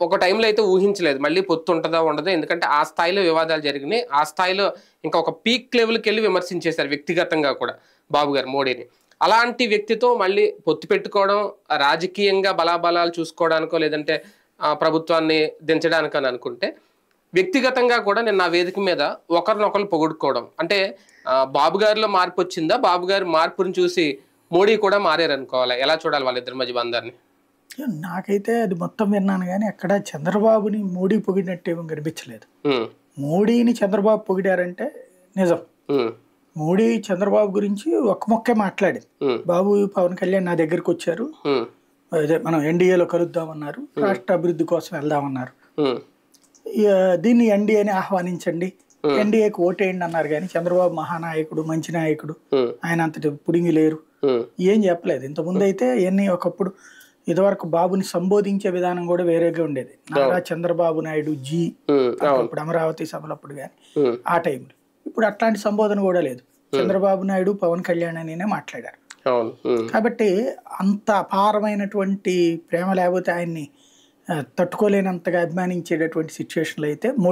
ఒక టైంలో అయితే ఊహించలేదు మళ్ళీ పొత్తు ఉంటుందా ఉండదా, ఎందుకంటే ఆ స్థాయిలో వివాదాలు జరిగినాయి. ఆ స్థాయిలో ఇంకా ఒక పీక్ లెవెల్కి వెళ్ళి విమర్శించేశారు వ్యక్తిగతంగా కూడా బాబు గారు మోడీని. అలాంటి వ్యక్తితో మళ్ళీ పొత్తు పెట్టుకోవడం రాజకీయంగా బలాబలాలు చూసుకోవడానికో లేదంటే ప్రభుత్వాన్ని దించడానికో అని అనుకుంటే, వ్యక్తిగతంగా కూడా నేను నా వేదిక మీద ఒకరినొకరు పొగుడుకోవడం అంటే బాబు గారిలో మార్పు వచ్చిందా, బాబు గారి మార్పుని చూసి మోడీ కూడా మారారనుకోవాలా? ఎలా చూడాలి వాళ్ళిద్దరి మధ్య బంధాన్ని? నాకైతే అది మొత్తం విన్నాను గానీ ఎక్కడ చంద్రబాబుని మోడీ పొగిడినట్టేమో కనిపించలేదు. మోడీని చంద్రబాబు పొగిడారంటే నిజం. మోడీ చంద్రబాబు గురించి ఒక్క మొక్కే మాట్లాడింది. బాబు పవన్ కళ్యాణ్ నా దగ్గరికి వచ్చారు, అదే మనం ఎన్డీఏలో కలుద్దామన్నారు, రాష్ట్ర అభివృద్ధి కోసం వెళ్దామన్నారు, దీన్ని ఎన్డీఏని ఆహ్వానించండి, ఎన్డీఏకి ఓటేయండి అన్నారు. కానీ చంద్రబాబు మహానాయకుడు, మంచి నాయకుడు, ఆయన అంతటి పుడింగి లేరు, ఏం చెప్పలేదు. ఇంతకుముందు అయితే ఎన్ని ఒకప్పుడు ఇదివరకు బాబుని సంబోధించే విధానం కూడా వేరేగా ఉండేది. నారా చంద్రబాబు నాయుడు జీ ఇప్పుడు అమరావతి సభలప్పుడు కానీ ఆ టైంలో. ఇప్పుడు అట్లాంటి సంబోధన కూడా లేదు. చంద్రబాబు నాయుడు పవన్ కళ్యాణ్ అనినే మాట్లాడారు. కాబట్టి అంత అపారమైనటువంటి ప్రేమ లేకపోతే ఆయన్ని తట్టుకోలేనంతగా అభిమానించేటటువంటి సిచ్యువేషన్లో అయితే